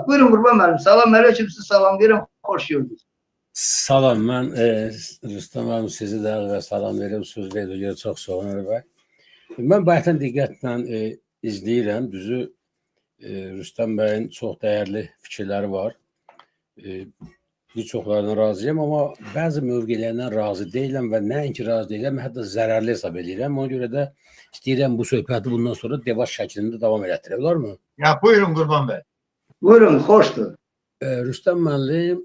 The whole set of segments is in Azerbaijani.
Buyurun Qurban müəllim. Salam aleyküm, siz salam verin. Hoş gördük. Salam, mən Rüstəm müəllim sizi də və salam verim. Söz verir, çox sağ olun. Mən bayaqdan diqqətlə izləyirəm. Düzü Rüstəm bəyin çox dəyərli fikirləri var. Bir çoxlarına razıyam, amma bəzi mövqelərdən razı deyiləm və nəinki razı deyiləm, hətta zərərli hesab edirəm. Ona görə də istəyirəm bu söhbəti bundan sonra debat şəklində davam elətdirə bilər mi? Ya buyurun Qurban bəy. Buyurun, xoşdur. Rüstəm müəllim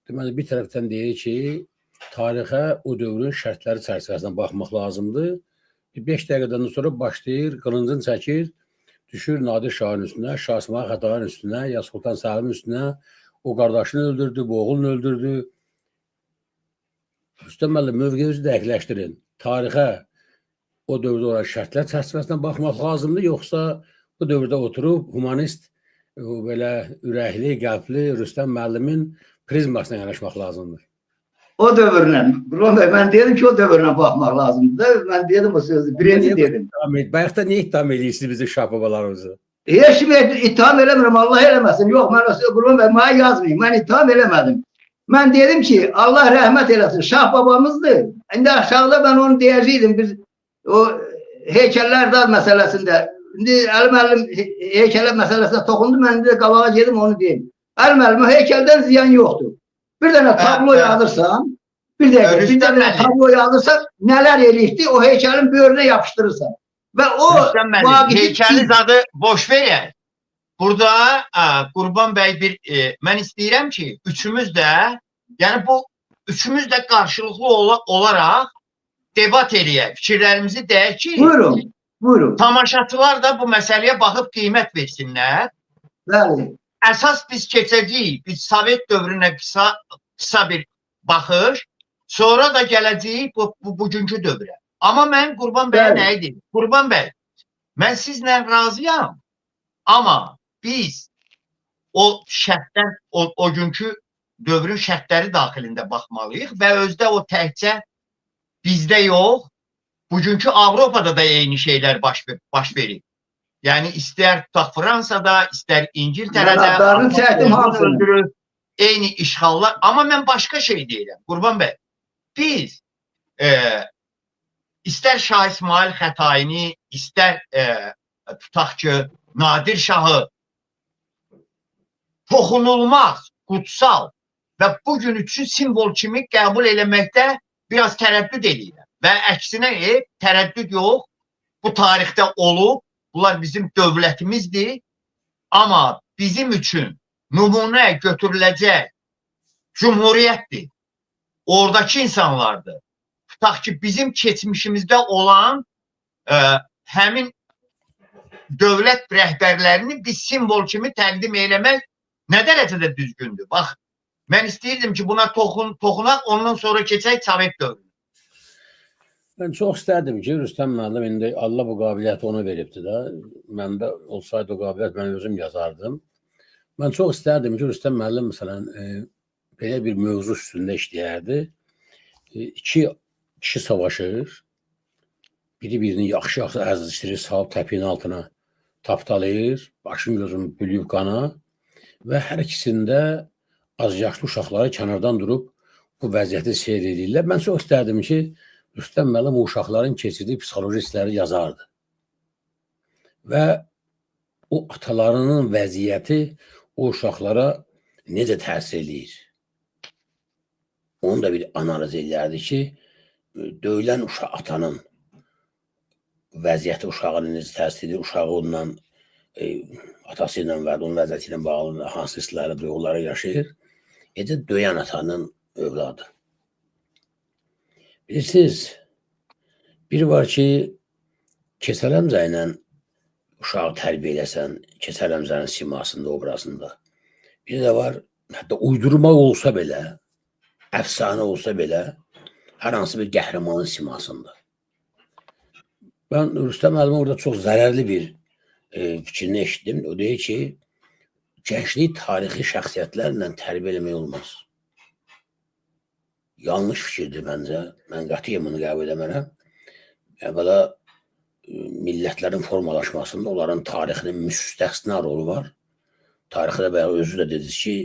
deməli bir tərəfdən deyir ki, tarixə o dövrün şərtləri çərçivəsində baxmaq lazımdır. 5 dəqiqədən sonra başlayır, qılıncını çəkir, düşür Nadir Şahın üstünə, Şah İsmayıl Xətainin üstünə, ya Sultan Səlimin üstünə, o qardaşını öldürdü, bu oğlunu öldürdü. Rüstəm müəllim, mövqeyinizi dəqiqləşdirin. Tarixə o dövrdə olan şərtlər çərçivəsində baxmaq lazımdır, yoxsa bu dövrdə oturub humanist, belə ürəkli, qəlbli Rüstəm müəllimin prizmasına yanaşmaq lazımdır? O dövrlə, Qurban bəy, mən dedim ki, o dövrlə baxmaq lazımdır. Mən dedim o sözü, birinci dedim. Bayaqda niyə ittiham edirsiniz bizim şah babalarımızı? Heç kimi ittiham eləmirəm, Allah eləməsin. Yox, mən Qurban bəy, mənə yazmayayım, mən ittiham eləmədim. Mən dedim ki, Allah rəhmət eləsin, şah babamızdır. İndi aşağıda mən onu deyəcəydim, biz o heykəllər dar məsələsində. İndi Əli müəllim heykələ məsələsində toxundu, mən də qabağa gedim onu deyim. Əli müəllim, heykəldən ziyan yoxdur. Bir dənə tablo yazırsan, bir dənə tablo yazırsan, nələr eləyibdi, o heykəlin böyrünə yapışdırırsan. Və o heykəli zadı boş verək. Burada Qurban bəy mən istəyirəm ki, üçümüz də, yəni bu üçümüz də qarşılıqlı olaraq debat eləyək, fikirlərimizi deyək ki, buyurun. Tamaşaçılar da bu məsələyə baxıb qiymət versinlər. Bəli. Əsas biz keçəcəyik, biz Sovet dövrünə qısa bir baxış, sonra da gələcəyik bugünkü dövrə. Amma mən Qurban bəyə nə edim? Qurban bəy, mən sizlə razıyam, amma biz o şərtdən, o günkü dövrün şərtləri daxilində baxmalıyıq və özdə o təkcə bizdə yox, bugünkü Avropada da eyni şeylər baş verir. Yəni, istər tutaq Fransada, istər İngiltərədə, eyni işğallar. Amma mən başqa şey deyirəm, Qurban bəy. Biz istər Şah İsmayıl Xətaini, istər tutaq ki, Nadir Şahı toxunulmaz, qutsal və bugün üçün simvol kimi qəbul eləməkdə biraz tərəddüd edirəm. Və əksinə tərəddüd yox, bu tarixdə olub, bunlar bizim dövlətimizdir, amma bizim üçün nümunə götürüləcək cumhuriyyətdir, oradakı insanlardır. Tutaq ki, bizim keçmişimizdə olan həmin dövlət rəhbərlərini biz simvol kimi təqdim eləmək nə dərəcədə düzgündür? Bax, mən istəyirdim ki, buna toxunaq, ondan sonra keçək Sovet dövrünə. Mən çox istərdim ki, Rüstəm müəllim indi Allah bu qabiliyyəti ona veribdi də. Məndə olsaydı o qabiliyyət mən özüm yazardım. Mən çox istərdim ki, Rüstəm müəllim məsələn belə bir mövzu üstündə işləyərdi. İki kişi savaşır. Biri-birini yaxşı-yaxşı əzişdirir, salıb təpiyin altına tapdalayır, başını gözünü bülüb qana və hər ikisində azyaşlı uşaqları kənardan durub bu vəziyyəti seyr edirlər. Mən çox istərdim ki, Rüstəm müəllim o uşaqların keçirdiyi psixoloji hissləri yazardı. Və o atalarının vəziyyəti o uşaqlara necə təsir edir? Onu da bir analiz edərdi ki, döyülən atanın vəziyyəti uşağının necə təsir edir, uşağı ondan, atası ilə və onun vəziyyəti ilə bağlı hansı hissləri, duyğuları yaşayır. Necə döyən atanın övladı. Bilirsiniz, biri var ki, Keçəl Həmzə ilə uşağı tərbiyə eləsən, Keçəl Həmzənin simasında, obrazında. Biri də var, hətta uydurma olsa belə, əfsanə olsa belə, hər hansı bir qəhrəmanın simasında. Mən Rüstəm müəllimin orada çox zərərli bir fikrini eşitdim. O deyir ki, gəncliyi tarixi şəxsiyyətlərlə tərbiyə eləmək olmaz. Yanlış fikirdir məncə. Mən qətiyyən bunu qəbul edəmərəm. Əvvəla millətlərin formalaşmasında onların tarixinin müstəsna rolu var. tarixdə bəyə özü də dediniz ki,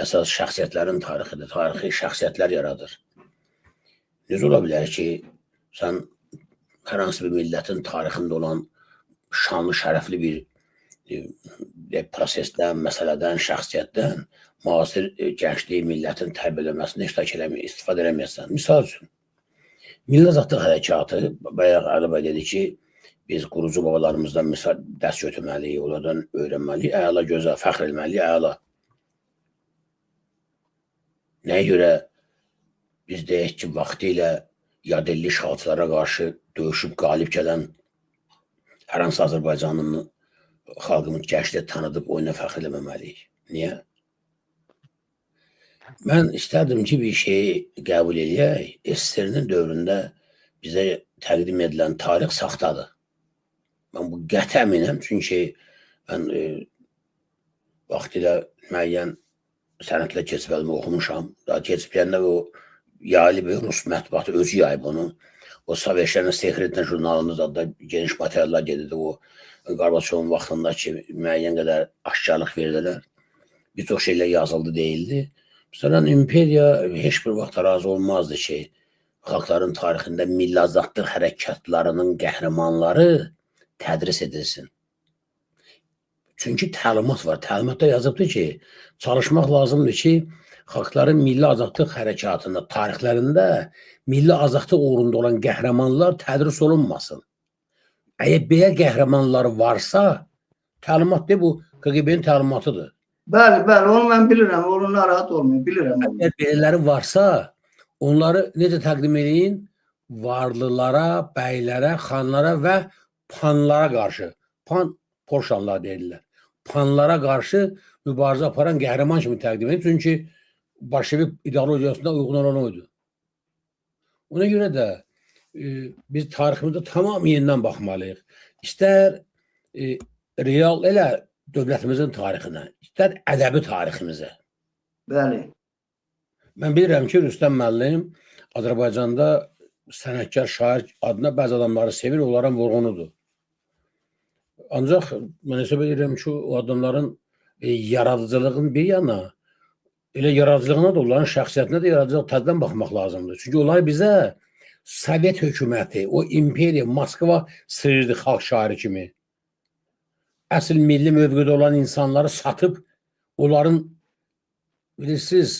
əsas şəxsiyyətlərin tarixidir. Tarixi şəxsiyyətlər yaradır. Necə ola bilər ki, sən hər hansı bir millətin tarixində olan şanlı, şərəfli bir prosesdən, məsələdən, şəxsiyyətdən müasir gəncliyi, millətin tərbiyələməsində iştirak eləməyəsən, istifadə eləməyəsən. Misal üçün, Milli Azadlıq Hərəkatı, bayaq Əli bəy dedi ki, biz qurucu babalarımızdan misal dərs götürməliyik, onlardan öyrənməliyik, əla, gözəl, fəxr etməliyik, əla. Nəyə görə biz deyək ki, vaxtilə yadelli işğalçılara qarşı döyüşüb qalib gələn hər hansı Azərbaycanın xalqımız gəncliyə tanıdıb oyuna fəxr eləməməliyik. Niyə? Mən istərdim ki, bir şeyi qəbul eləyək. SSR-nin dövründə bizə təqdim edilən tarix saxtadır. Mən bu qəti əminəm, çünki mən vaxtilə müəyyən sənətlə keçibəlimi oxumuşam. Daha keçibləndə o yaylı bir Rus mətbuatı özü yayıb onu. O Sovetlərin Sekretən jurnalında da geniş materiallar gedirdi. O Qarbaçovun vaxtında ki, müəyyən qədər aşkarlıq verdilər. Bir çox şeylər yazıldı deyildi. Məsələn, imperiya heç bir vaxt razı olmazdı ki, xalqların tarixində milli azadlıq hərəkatlarının qəhrəmanları tədris edilsin. Çünki təlimat var. Təlimatda yazıbdır ki, çalışmaq lazımdır ki, xalqların milli azadlıq hərəkatında, tarixlərində milli azadlıq uğrunda olan qəhrəmanlar tədris olunmasın. Əgər belə qəhrəmanlar varsa, təlimat deyil, bu KGB-nin təlimatıdır. Bəli, bəli, onu mən bilirəm, onu narahat olmayın, bilirəm. Əgər belələri varsa, onları necə təqdim edin? Varlılara, bəylərə, xanlara və panlara qarşı, porşanlar deyirlər, panlara qarşı mübarizə aparan qəhrəman kimi təqdim edin. Çünki Bolşevik ideologiyasına uyğun olan oydu. Ona görə də biz tariximizdə tamam yenidən baxmalıyıq. İstər real elə dövlətimizin tarixinə, istər ədəbi tariximizə. Bəli. Mən bilirəm ki, Rüstəm müəllim Azərbaycanda sənətkar, şair adına bəzi adamları sevir, onların vurğunudur. Ancaq mən hesab edirəm ki, o adamların yaradıcılığın bir yana, elə yaradıcılığına da, onların şəxsiyyətinə də yaradıcılıq təzdən baxmaq lazımdır. Çünki onlar bizə Sovet hökuməti, o imperiya, Moskva sıyırdı xalq şairi kimi. Əsl milli mövqedə olan insanları satıb, onların, bilirsiniz,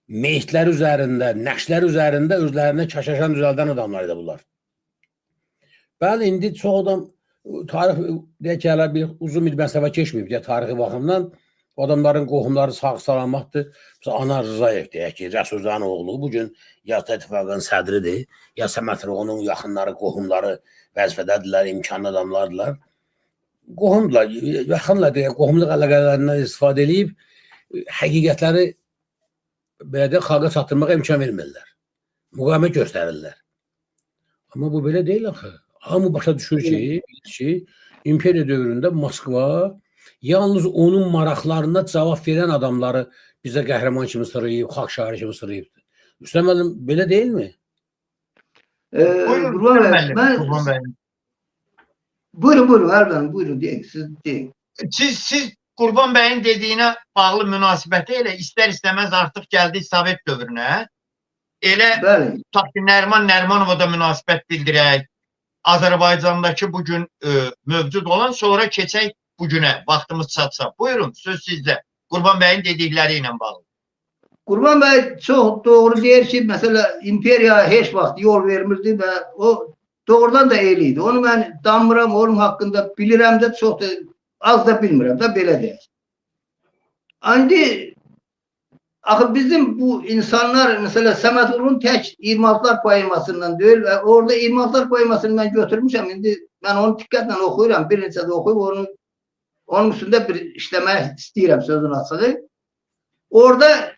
meyitləri üzərində, nəşləri üzərində özlərində kaşaşan düzəldən adamlar idi bunlar. Bəli, indi çox adam, tarix, deyək ki, hələ bir uzun bir məsəfə keçməyib, tarixi baxımdan, o adamların qohumları sağ-salamatdır. Anar Rızayev, deyək ki, Rəsulzanın oğlu, bugün ya İttifaqın sədridir, ya Səmət onun yaxınları, qohumları vəzifədədirlər, imkanlı adamlardılar. Qohumdurlar, yaxınlar deyək, qohumluq əlaqələrindən istifadə edib, həqiqətləri belə də xalqa çatdırmağa imkan vermirlər. Müqavimət göstərirlər. Amma bu belə deyil axı. Hamı başa düşür ki, imperiya dövründə Moskva yalnız onun maraqlarına cavab verən adamları bizə qəhrəman kimi sırayıb, xalq şairi kimi sırayıbdır. Rüstəm müəllim, belə deyilmi? Buyurun, Əlbən, buyurun, deyək, siz deyək. Siz Qurban bəyin dediyinə bağlı münasibəti elə istər-istəməz artıq gəldik Sovet dövrünə. Elə Nəriman Nərimanova da münasibət bildirək. Azərbaycandakı bugün mövcud olan, sonra keçək bugünə, vaxtımız çatsa. Buyurun, söz sizdə. Qurban bəyin dedikləri ilə bağlı. Qurban bəy çox doğru deyir ki, məsələ imperiya heç vaxt yol vermirdi və o doğrudan da eliydi. Onu mən danmıram, onun haqqında bilirəm də, çox da az da bilmirəm də, belə deyək. İndi axı bizim bu insanlar, məsələ Səməd Ulu'nun tək 26'lar poemasından deyil və orada 26'lar poemasını mən götürmüşəm. İndi mən onu diqqətlə oxuyuram, bir neçə də oxuyub onun üstündə bir işləmək istəyirəm sözün açığı. Orada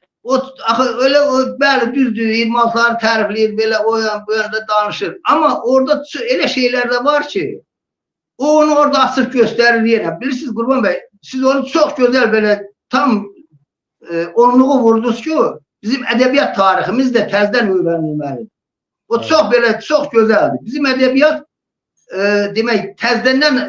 axı öyle bəli düzdür, 26'ları tərifləyir, belə o yanda danışır. Amma orada elə şeylər də var ki, o onu orada açıq göstərir yenə. Bilirsiniz Qurban bəy, siz onu çox gözəl belə tam onluğu vurdunuz ki, bizim ədəbiyyat tariximiz də təzdən öyrənilməlidir. O çox belə, çox gözəldir. Bizim ədəbiyyat demək təzdəndən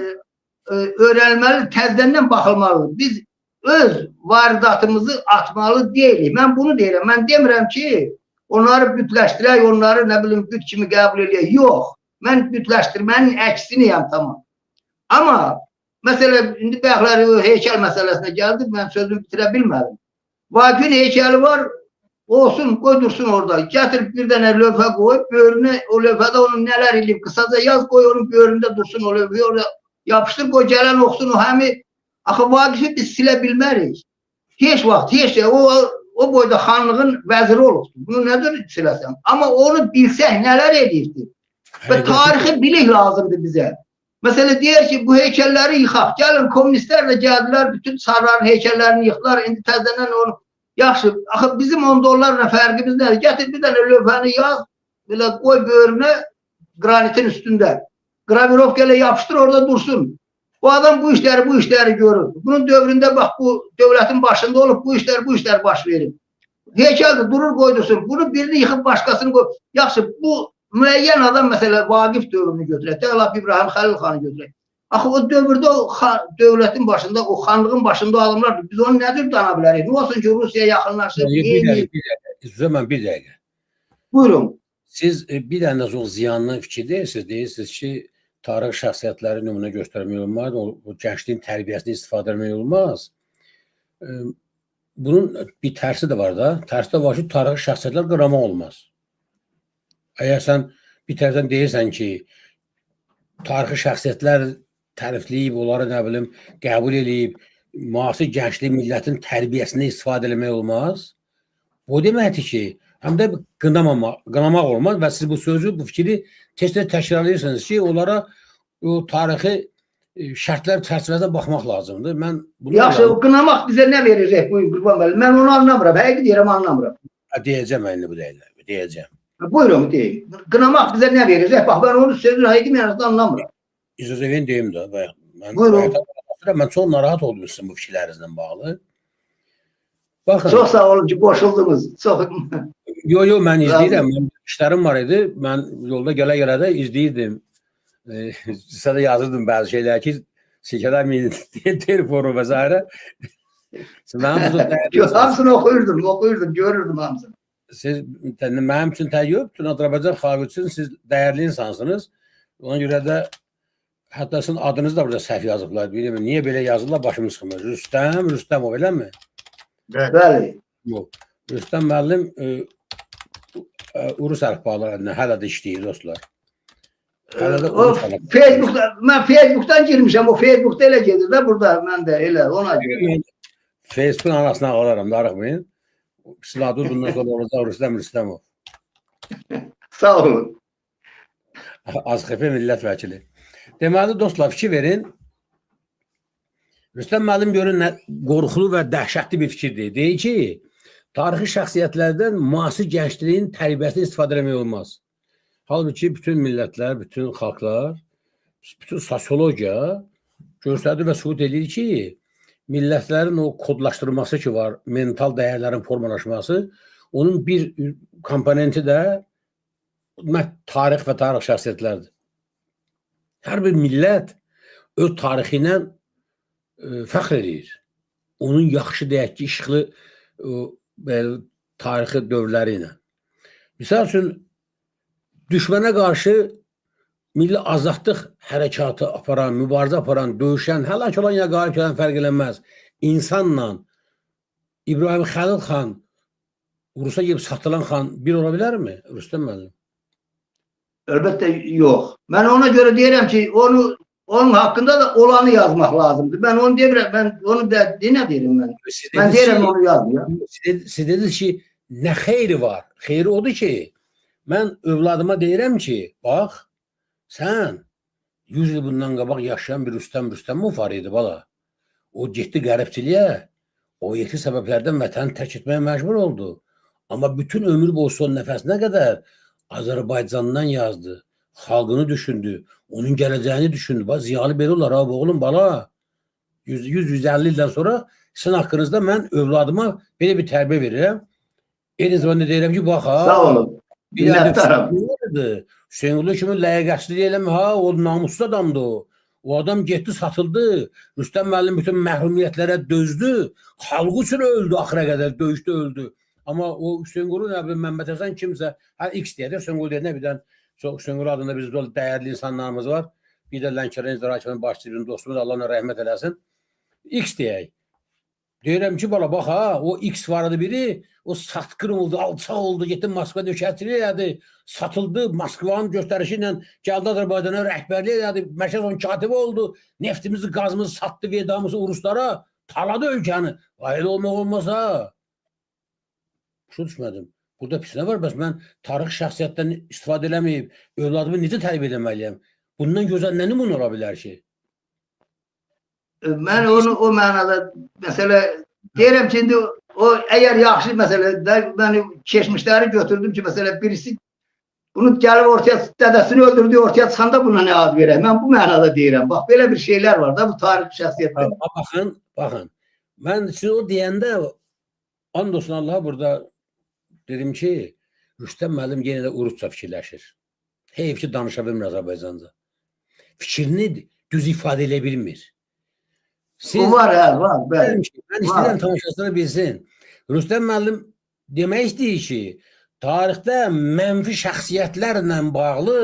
öyrənilməlidir, təzdəndən baxılmalıdır. Biz öz varidatımızı atmalı deyilik. Mən bunu deyirəm. Mən demirəm ki, onları bütləşdirək, onları nə bilim büt kimi qəbul edək. Yox. Mən bütləşdirmənin əksiniyəm, tamam. Amma məsələ indi bəxləri o heykəl məsələsinə gəldi, mən sözümü bitirə bilmədim. Vaqifin heykəli var, olsun, qoy dursun orada. Gətir bir dənə lövhə qoy, böyrünə, o lövhədə onun nələr eləyib, qısaca yaz qoy, onun böyründə dursun o lövhəyi, orada yapışdır, qoy gələn oxusun o həmi. Axı Vaqifi biz silə bilmərik. Heç vaxt, heç şey, o boyda xanlığın vəziri olubdur. Bunu nədir siləsən? Amma onu bilsək nələr edirdi? Və tarixi bilik lazımdır bizə. Məsələ deyir ki, bu heykəlləri yıxaq. Gəlin, komünistlər də gəldilər, bütün sarların heykəllərini yıxdılar. İndi təzədən onu, yaxşı, axı bizim onda onlarla fərqimiz nədir? Gətir bir dənə lövhəni yaz, belə qoy böyrünə, qranitin üstündə. Gravirovka ilə yapışdır, orada dursun. Bu adam bu işləri görür. Bunun dövründə bax, bu dövlətin başında olub, bu işlər baş verir. Heykəldir, durur, qoydursun. Bunu birini yıxıb başqasını qoy. Yaxşı, bu müəyyən adam, məsələ, Vaqif dövrünü götürək, Təqlab İbrahim Xəlil xanı götürək. Axı, o dövrdə o dövlətin başında, o xanlığın başında adamlardır. Biz onu nədir dana bilərik? Ne olsun ki, Rusiyaya yaxınlaşır? Bir dəqiqə. Buyurun. Siz bir dənə çox ziyanlı fikir deyirsiniz ki, tarix şəxsiyyətləri nümunə göstərmək olmaz, o gəncliyin tərbiyəsini istifadə etmək olmaz. Bunun bir tərsi də var da. Tərsi də var ki, tarix şəxsiyyətlər qıramaq olmaz. Əgər sən bir tərəfdən deyirsən ki, tarixi şəxsiyyətlər tərifləyib, onları nə bilim, qəbul edib, müasir gənclik millətin tərbiyəsində istifadə etmək olmaz. O deməkdir ki, həm də qınamaq olmaz və siz bu sözü, bu fikri tez-tez təkrarlayırsınız ki, onlara o tarixi şərtlər çərçivəsində baxmaq lazımdır. Yaxşı, qınamaq bizə nə verəcək? Buyurun, Qurban bəy. Mən onu anlamıram. Həqiqi deyirəm, anlamıram. Deyəcəm əlini bu dəqiqə, deyəcəm. Buyurun, deyim. Qınamaq bizə nə verəcək? Bax, mən onun sözünü həqiqi mənasında anlamıram. İcazə verin deyim də. Buyurun. Mən çox narahat oldum sizin bu fikirlərinizlə bağlı. Baxın. Çox sağ olun ki, qoşuldunuz. Yox, mən izləyirəm. İşlərim var idi. Mən yolda gələ-gələ də izləyirdim. Sizə də yazırdım bəzi şeylər ki, silkələməyin telefonu və s. Hamısını oxuyurdum, görürdüm hamısını. Siz mənim üçün təyyub, bütün Azərbaycan xalqı üçün siz dəyərli insansınız. Ona görə də hətta sizin adınızı da burada səhv yazıblar. Bilmiyorum, niyə belə yazırlar, başımız çıxmır. Rüstəmov, eləmi? Bəli. Rüstəm müəllim Urus əlifbalarında hələ də işləyir, dostlar. Mən Facebook'dan girmişəm, o Facebook'da elə gedir də burada, mən də elə, ona görə. Facebook'un anasını ağlaram, darıqmayın. Siladı bundan sonra olacaq Rüstəm Rüstəmov. Sağ olun. ASXP millət vəkili. Deməli, dostlar, fikir verin. Rüstəm müəllim görün, qorxulu və dəhşətli bir fikirdir. Deyir ki, tarixi şəxsiyyətlərdən müasir gəncliyin tərbiyəsini istifadə etmək olmaz. Halbuki bütün millətlər, bütün xalqlar, bütün sosiologiya göstərdi və sübut edir ki, millətlərin o kodlaşdırılması ki var, mental dəyərlərin formalaşması, onun bir komponenti də tarix və tarix şəxsiyyətlərdir. Hər bir millət öz tarixi ilə fəxr edir. Onun yaxşı deyək ki, işıqlı tarixi dövrləri ilə. Misal üçün, düşmənə qarşı milli azadlıq hərəkatı aparan, mübarizə aparan, döyüşən, həlak olan ya qalib gələn fərq eləməz. İnsanla İbrahim Xəlil xan, Rusa gedib satılan xan bir ola bilərmi? Rüstəm müəllim? Əlbəttə yox. Mən ona görə deyirəm ki, onun haqqında da olanı yazmaq lazımdır. Mən onu deyirəm, mən onu nə deyirəm mən? Mən deyirəm onu yazmayam. Siz dediniz ki, nə xeyri var? Xeyri odur ki, mən övladıma deyirəm ki, bax, sən 100 il bundan qabaq yaşayan bir Rüstəmov var idi, bala. O getdi qəribçiliyə, o yekli səbəblərdən vətəni tərk etməyə məcbur oldu. Amma bütün ömür boyu son nəfəsinə qədər Azərbaycandan yazdı, xalqını düşündü, onun gələcəyini düşündü. Bax, ziyalı belə olar, abi, oğlum, bala. 100-150 ildən sonra sizin haqqınızda mən övladıma belə bir tərbiyə verirəm. Eyni zamanda deyirəm ki, bax, ha. Sağ olun. Hüseynqulu kimi ləyəqətsizlik eləmə, ha, o namuslu adamdır o. O adam getdi, satıldı. Rüstəm müəllim bütün məhrumiyyətlərə dözdü. Xalq üçün öldü, axıra qədər döyüşdə öldü. Amma o Hüseyn Qulu, nə bilim, Məmməd Həsən kimsə, X deyək də, Hüseyn Qulu deyək, nə bilən, Hüseyn Qulu adında bizdə dəyərli insanlarımız var. Bir də Lənkəran İcra Hakiminin başçı dostumuz, Allah ona rəhmət eləsin. X deyək. Deyirəm ki, bala, bax ha, o X vardı biri, o satqın oldu, alçaq oldu, getdi Moskva dökətçiliyi elədi, satıldı, Moskvanın göstərişi ilə gəldi Azərbaycana rəhbərlik elədi, mərkəz onun katibi oldu, neftimizi, qazımızı satdı, vedamızı Uruslara, taladı ölkəni. Ayrı olmaq olmaz ha. Başa düşmədim. Burada pis nə var? Bəs mən tarix şəxsiyyətdən istifadə eləməyib, övladımı necə tərbiyə eləməliyəm? Bundan gözəl nə nümun ola bilər ki? Mən onu o mənada məsələ deyirəm ki, indi o əgər yaxşı məsələdə mən keçmişləri götürdüm ki, məsələ birisi bunu gəlib ortaya dədəsini öldürdü, ortaya çıxanda buna nə ad verək? Mən bu mənada deyirəm. Bax, belə bir şeylər var da bu tarix şəxsiyyətdə. Baxın. Mən siz o deyəndə and olsun Allaha burada dedim ki, Rüstəm müəllim yenə də Urusca fikirləşir. Heyf ki, danışa bilmir Azərbaycanca. Fikrini düz ifadə edə bilmir. O var, var. Mən istəyirəm tamaşaçılar bilsin. Rüstəm müəllim demək istəyir ki, tarixdə mənfi şəxsiyyətlərlə bağlı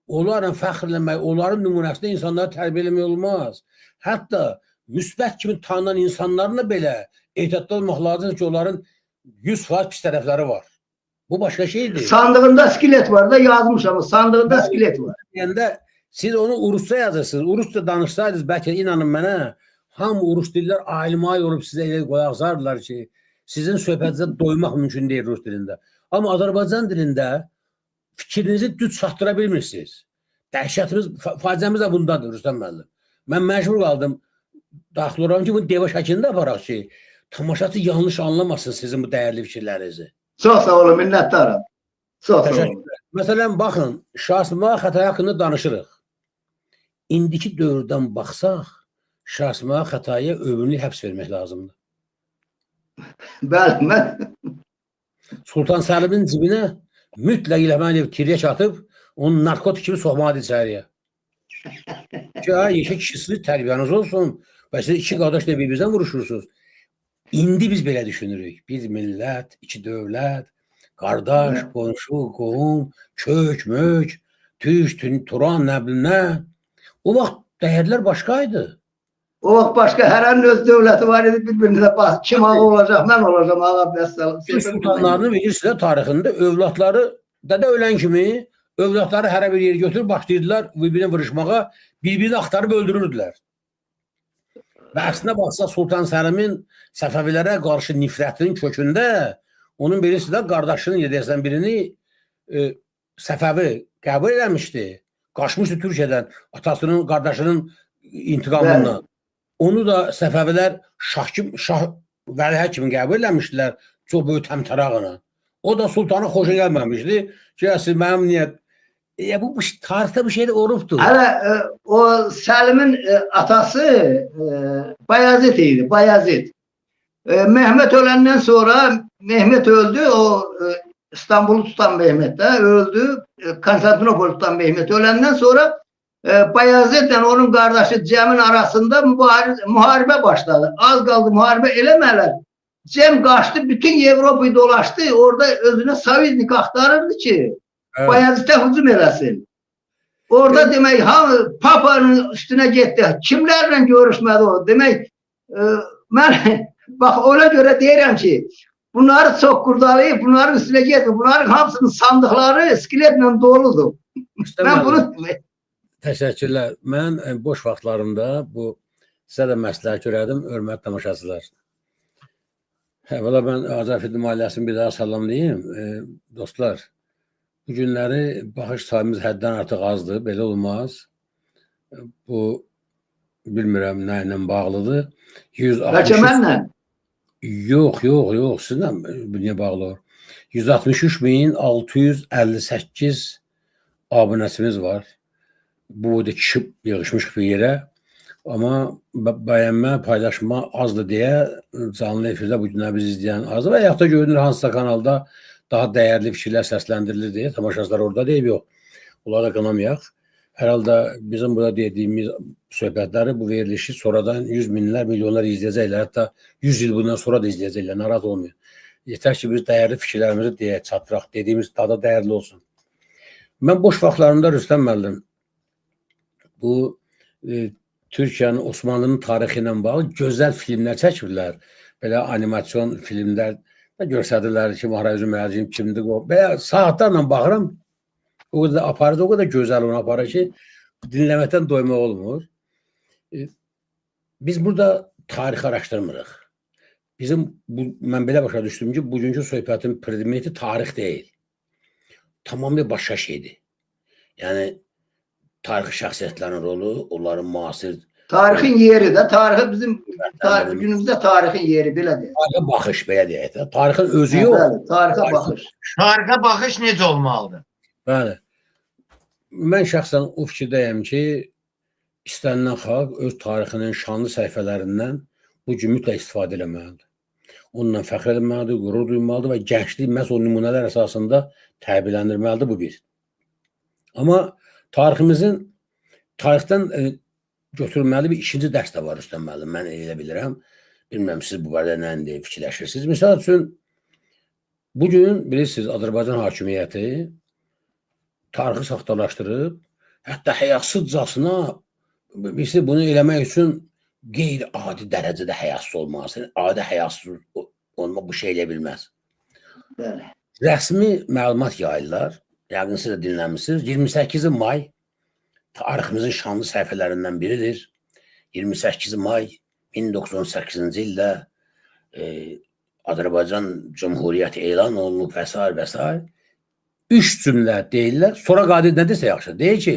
onlarla fəxrlənmək, onların nümunəsində insanları tərbiyə eləmək olmaz. Hətta müsbət kimi tanınan insanlarla belə ehtiyatlı olmaq lazımdır ki, onların 100% pis tərəfləri var. Bu başqa şeydir. Sandığında skelet var da yazmışam. Sandığında skelet var. Yəni siz onu Urusca yazırsınız. Urusca danışsaydınız bəlkə inanın mənə hamı Urus dillər alimay olub sizə elə qoyaqsardılar ki, sizin söhbətinizə doymaq mümkün deyil Rus dilində. Amma Azərbaycan dilində fikrinizi düz çatdıra bilmirsiniz. Dəhşətimiz, faciəmiz də bundadır Rüstəm müəllim. Mən məcbur qaldım, daxil olam ki, bu deva şəklində aparaq ki, tamaşaçı yanlış anlamasın sizin bu dəyərli fikirlərinizi. Çox sağ olun, minnətdaram. Çox sağ olun. Məsələn, baxın, Şahsımağa Xətai haqqında danışırıq. İndiki dövrdən baxsaq, Şahsımağa Xətaiyə ömürlük həbs vermək lazımdır. Bəli, mən... Sultan Səlimin cibinə mütləq İlham tiryək atıb, onu narkotik kimi soxmadı içəriyə. Ki, yeşək kişisi tərbiyeniz olsun, və siz iki qardaş da bir-birizdən vuruşursunuz. İndi biz belə düşünürük. Bir millət, iki dövlət, qardaş, qonşu, qohum, kök, mök, türk, turan, nə bilim nə. O vaxt dəyərlər başqaydı. O vaxt başqa hərənin öz dövləti var idi, bir-birinə bax, kim ağa olacaq, mən olacağım, ağa bəstəlim. Sultanlarını bilirsiniz tarixində övladları, dədə ölən kimi övladları hərə bir yeri götürüb başlayırdılar bir-birinə vuruşmağa, bir-birini axtarıb öldürürdülər. Və əslində baxsa Sultan Səlimin Səfəvilərə qarşı nifrətinin kökündə onun birisi də qardaşının yedəsən birini Səfəvi qəbul eləmişdi. Qaçmışdı Türkiyədən atasının, qardaşının intiqamından. Onu da Səfəvilər Şah Vəliəhd kimi qəbul eləmişdilər çox böyük təmtərağına. O da sultana xoşa gəlməmişdi ki, siz mənim niyyət bu tarixdə bu şey də olubdur. Hələ o Səlimin atası Bayazid idi, Bayazid. Mehmet öləndən sonra Mehmet öldü, o İstanbul'u tutan Mehmet de öldü. Konstantinopol'u tutan Mehmet öləndən sonra Bayazid'le onun kardeşi Cem'in arasında muharebe başladı. Az kaldı muharebe eləmələr. Cem kaçtı, bütün Avrupa'yı dolaştı. Orada özüne saveznik aktarırdı ki Bayezid'e hücum eləsin. Orada demek Papa'nın üstüne gitti. Kimlerle görüşmedi o? Demek ben bak ona göre deyirəm ki bunları çok kurdalayıp bunların üstüne gitti. Bunların hamısının sandıkları iskeletle doludur. Ben bunu Təşəkkürlər. Mən boş vaxtlarımda bu sizə də məsləhət görərdim, hörmətli tamaşaçılar. Əvvəla mən Azərfilm ailəsini bir daha salamlayayım. Dostlar, bu günləri baxış sayımız həddən artıq azdır, belə olmaz. Bu, bilmirəm nə ilə bağlıdır. Bəlkə mənlə? Yox, sizlə niyə bağlı olur? 163.658 abunəsimiz var. Bu da kişi yığışmış bir yerə. Amma bəyənmə, paylaşma azdır deyə canlı efirdə bu günlər bizi izləyən azdır və yaxud da görünür hansısa kanalda daha dəyərli fikirlər səsləndirilir deyə tamaşaçılar orada deyib, yox. Onlara qanamayaq. Herhalde bizim burada dediğimiz söhbətləri, bu verilişi sonradan 100 minler, milyonlar izleyecekler. Hatta 100 yıl bundan sonra da izleyecekler. Naraz olmuyor. Yeter ki biz değerli fikirlerimizi diye çatıraq, dediğimiz daha da değerli olsun. Ben boş vaxtlarımda Rüstəm müəllim bu Türkiye'nin, Osmanlı'nın tarihi ilə bağlı gözəl filmlər çəkirlər. Belə animasyon filmlər göstərirlər ki, Maharazi Müəlləcim kimdir o. Belə saatlarla baxıram. O kadar aparıcı, o kadar güzel onu aparır ki dinlemekten doyma olmur. Biz burada tarih araştırmırıq. Ben belə başa düşdüm ki, bugünkü söhbətin predmeti tarix değil. Tamamıyla başka şeydir. Yani tarixi şəxsiyyətlərin rolu, onların müasir Tarihin yeri de, tarihi bizim günümüzde tarihin yeri belə deyək. tarixe baxış, belə deyək də. Tarixin özü yox. Bəli, tarihe bakış. Tarihe bakış necə olmalıdır? Bəli. Mən şəxsən o fikirdəyəm ki, istənilən xalq öz tarixinin şanlı səhifələrindən bu gün mütləq istifadə etməlidir. Onunla fəxr etməlidir, qürur duymalıdır və gənclik məhz o nümunələr əsasında tərbiyələndirməlidir, bu bir. Amma tarixdən götürülməli bir ikinci dərs də var Rüstəm müəllim, mən elə bilirəm. Bilməm, siz bu barədə nə fikirləşirsiniz? Misal üçün, bugün bilirsiniz, Azərbaycan hakimiyyəti tarixi saxtalaşdırıb, hətta həyasızcasına birisi bunu eləmək üçün qeyri-adi dərəcədə həyasız olması, adi həyasız olma bu şey elə bilməz. Bəli. Rəsmi məlumat yayırlar, yəqin siz də dinləmişsiniz. 28 may tariximizin şanlı səhifələrindən biridir. 28 may 1918-ci ildə Azərbaycan Cumhuriyyəti elan olunub və s. və s. 3 cümlə deyirlər. Sonra qadir nə desə yaxşı. Deyir ki,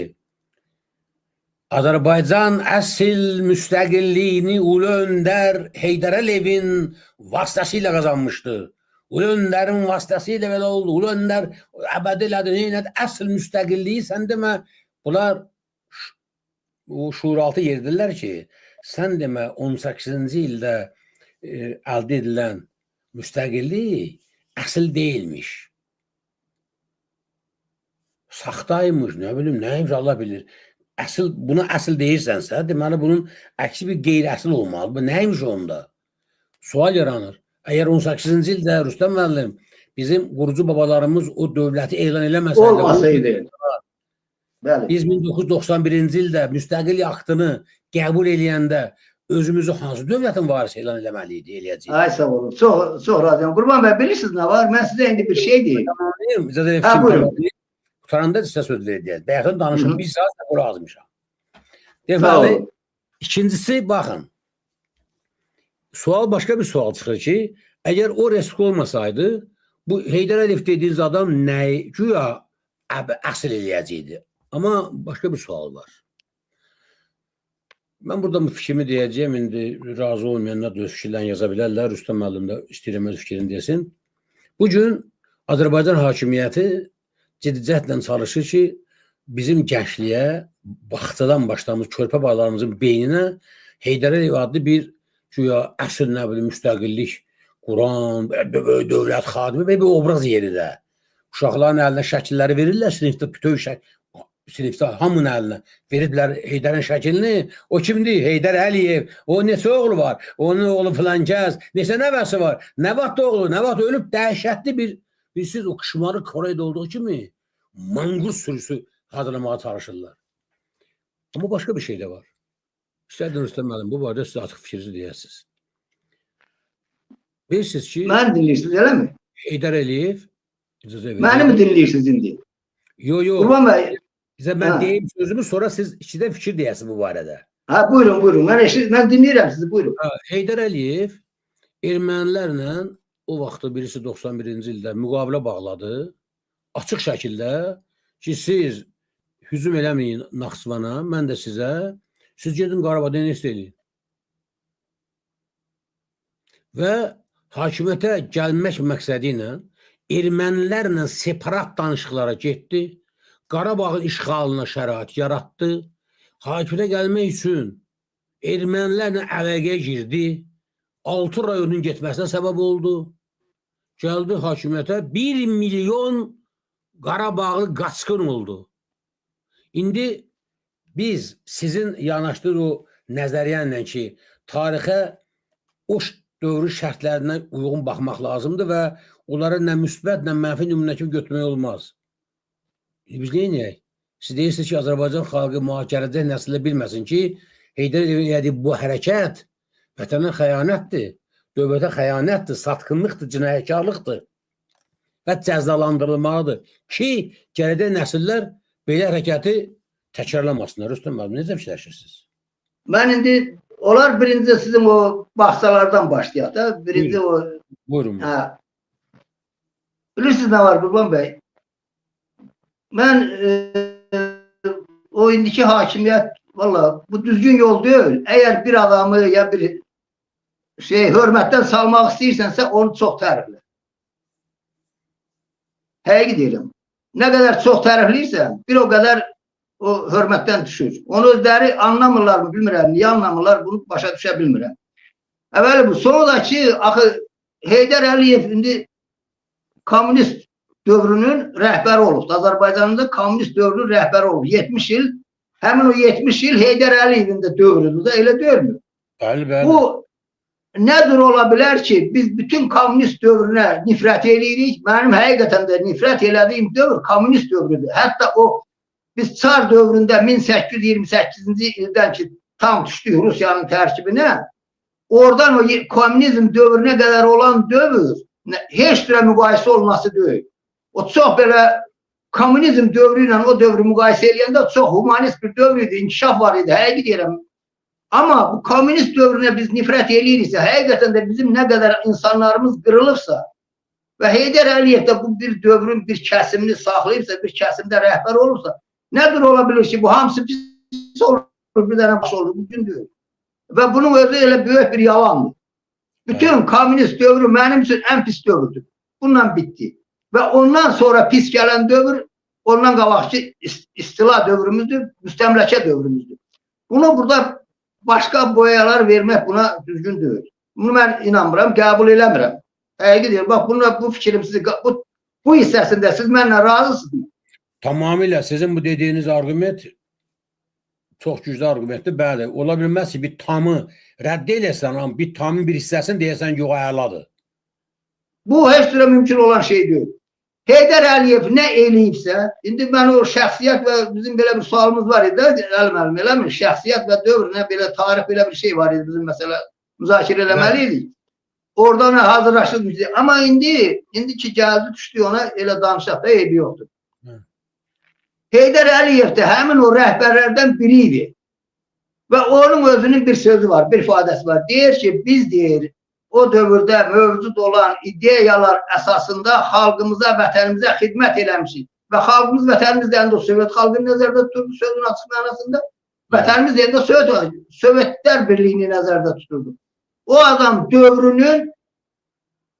Azərbaycan əsl müstəqilliyini Ulu Öndər Heydər Əliyevin vasitəsilə qazanmışdı. Ulu Öndərin vasitəsilə belə oldu. Ulu Öndər əbədi elədi. Əsl müstəqilliyi sən demə. Bunlar o şuuraltı yerdirlər ki, sən demə 18-ci ildə əldə edilən müstəqillik əsl deyilmiş. Saxtaymış, nə bilim, nəymiş Allah bilir. Buna əsl deyirsənsə, deməli bunun əksi bir qeyri-əsl olmalı. Bu nəymiş onda? Sual yaranır. Əgər 18-ci ildə Rüstəm müəllim bizim qurucu babalarımız o dövləti elan eləməsəydi, olmasaydı. Bəli. Biz 1991-ci ildə müstəqil aktını qəbul eləyəndə özümüzü hansı dövlətin varisi elan eləməliydi, eləyəcəyik? Ay sağ olun. Çox razıyam. Qurban bəy, bilirsiniz nə var? Mən sizə indi bir şey deyim. Qutaranda sizə söz verəcəyik. Bəyəxin danışım, bir saat da qura azmışam. Sağ Deməli, olun. ikincisi, baxın, başqa bir sual çıxır ki, əgər o risk olmasaydı, bu Heydər Əliyev dediğiniz adam nəyi, güya əsl eləyəcəkdi. Amma başqa bir sual var. Mən burada bu fikrimi deyəcəyim, indi razı olmayanlar da öz fikirlərini yaza bilərlər. Rüstəm müəllim də istəyirəm öz fikrini desin. Bugün Azərbaycan hakimiyyəti ciddi cəhdlə çalışır ki, bizim gəncliyə bağçadan başlamış körpə bağlarımızın beyninə Heydər Əliyev adlı bir güya əsl nə bilim müstəqillik quran, dövlət xadimi bir obraz yeri də. Uşaqların əlinə şəkilləri verirlər, sinifdə bütöv sinifdə hamının əlinə veriblər Heydərin şəklini. O kimdir? Heydər Əliyev. O neçə oğlu var? Onun oğlu filan kəs. Neçə nəvəsi var? Nə vaxt oğlu? Nə vaxt ölüb? Dəhşətli bir siz o qışmarı Koreydə olduğu kimi manqus sürüsü hazırlamağa çalışırlar. Amma başqa bir şey də var. İstədim Rüstəm müəllim, bu barədə siz açıq fikrinizi deyəsiniz. Bilirsiniz ki, Mən dinləyirsiniz, elə mi? Heydər Əliyev Məni mi dinləyirsiniz indi? Yox. Qurban bəy. Bizə mən deyim sözümü, sonra siz ikidə fikir deyəsiniz bu barədə. Ha, buyurun. Mən dinləyirəm sizi, buyurun. Heydər Əliyev ermənilərlə o vaxtı birisi 91-ci ildə müqavilə bağladı. Açıq şəkildə ki, siz hücum eləməyin Naxçıvana, mən də siz gedin Qarabağda nə istəyin. Və hakimiyyətə gəlmək məqsədi ilə ermənilərlə separat danışıqlara getdi. Qarabağın işğalına şərait yaratdı. Hakimiyyətə gəlmək üçün ermənilərlə əlaqəyə girdi. 6 rayonun getməsinə səbəb oldu. Gəldi hakimiyyətə 1 milyon Qarabağlı qaçqın oldu. İndi biz sizin yanaşdığınız o nəzəriyyənlə ki, tarixə o dövrün şərtlərinə uyğun baxmaq lazımdır və onlara nə müsbət, nə mənfi nümunə kimi götürmək olmaz. Biz neyinəyək? Siz deyirsiniz ki, Azərbaycan xalqı mühakirəcək nəsillə bilməsin ki, Heydər Əliyev bu hərəkət vətənə xəyanətdir, dövlətə xəyanətdir, satqınlıqdır, cinayətkarlıqdır və cəzalandırılmalıdır ki, gələcək nəsillər belə hərəkəti təkrarlamasınlar. Rüstəm müəllim, necə fikirləşirsiniz? Ben indi olar birinci sizin o bahsalardan başlayaq da. Birinci o. Buyurun. Ha. Bilirsiniz ne var Qurban Bey? Ben o indiki hakimiyet valla bu düzgün yol değil. Eğer bir adamı ya bir hürmetten salmak istiyorsansa onu çok tərifle. Həqiqi deyirəm. Ne kadar çok tərifləyirsən, bir o kadar o hürmetten düşür. Onu özleri anlamırlar mı bilmirəm. Niye anlamırlar bunu başa düşə bilmirəm. Evveli bu. Sonraki axı Heydər Əliyev indi komünist dövrünün rəhbəri olub. Azərbaycanında komünist dövrünün rəhbəri olub. 70 il. Həmin o 70 il Heydər Əliyevin də dövrüdür də elə deyilmi? Bəli, bəli. Bu nedir ola bilər ki, biz bütün komünist dövrünə nifrət eləyirik. Mənim həqiqətən də nifrət elədiyim dövr komünist dövrüdür. Hətta o biz Çar dövründə 1828-ci ildən ki tam düşdük Rusiyanın tərkibinə, oradan o komünizm dövrünə qədər olan dövr heç bir müqayisə olması deyil. O çox belə komünizm dövrü ilə o dövrü müqayisə eləyəndə çox humanist bir dövr idi, inkişaf var idi, həqiqi deyirəm. Amma bu komünist dövrünə biz nifrət eləyiriksə, həqiqətən də bizim nə qədər insanlarımız qırılıbsa və Heydər Əliyev də bu bir dövrün bir kəsimini saxlayıbsa, bir kəsimdə rəhbər olursa, nedir olabilir ki bu hamısı pis olur, bir tane baş olur, bugün diyor. Ve bunun özü öyle büyük bir yalandır. Bütün komünist dövrü benim için en pis dövrdür. Bundan bitti. Ve ondan sonra pis gelen dövr, ondan qabaqçı istila dövrümüzdür, müstəmləkə dövrümüzdür. Bunu burada başka boyalar vermek buna düzgün değil. Bunu ben inanmıram, qəbul eləmirəm. Həqiqi deyir, bax bu fikrim sizi, bu hissəsində siz mənlə razısınız. Tamamilə sizin bu dediğiniz argüment çox güclü argümentdir. Bəli, ola bilməz ki, bir tamı rədd eləsən, amma bir tamın bir hissəsini deyəsən yox, əladır. Bu heç türlü mümkün olan şey değil. Heydər Əliyev nə eləyibsə, indi mən o şəxsiyyət və bizim belə bir sualımız var idi, əlim eləmir, şəxsiyyət və dövrünə belə tarix belə bir şey var idi, bizim məsələ müzakirə eləməliydik. Oradan hazırlaşdıq. Amma indi ki gəldi düşdü ona elə danışaq da eybi yoxdur. Heydər Əliyev də həmin o rəhbərlərdən biri idi. Və onun özünün bir sözü var, bir ifadəsi var. Deyir ki, biz deyir, o dövrdə mövcud olan ideyalar əsasında xalqımıza, vətənimizə xidmət eləmişik. Və xalqımız, vətənimiz deyəndə o Sovet xalqını nəzərdə tuturdu, sözün açıq mənasında. Vətənimiz deyəndə Sovetlər Birliyini nəzərdə tuturdu. O adam dövrünün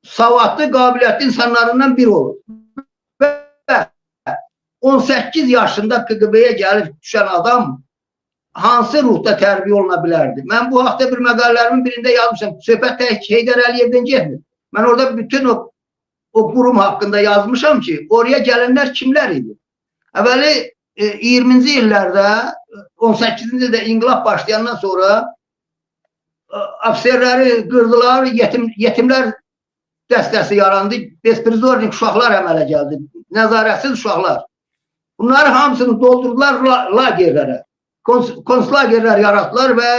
savadlı, qabiliyyətli insanlarından biri olur. Və 18 yaşında KGB-yə gəlib düşən adam hansı ruhda tərbiyə oluna bilərdi? Mən bu haqda bir məqalələrimin birində yazmışam. Söhbət Heydər Əliyevdən getmir. Mən orada bütün o qurum haqqında yazmışam ki, oraya gələnlər kimlər idi? Əvvəli 20-ci illərdə, 18-ci ildə inqilab başlayandan sonra ofserləri qırdılar, yetimlər dəstəsi yarandı, besprizornik uşaqlar əmələ gəldi, nəzarətsiz uşaqlar. Bunları hamısını doldurdular lagerlərə. Konslagerlər yaratdılar və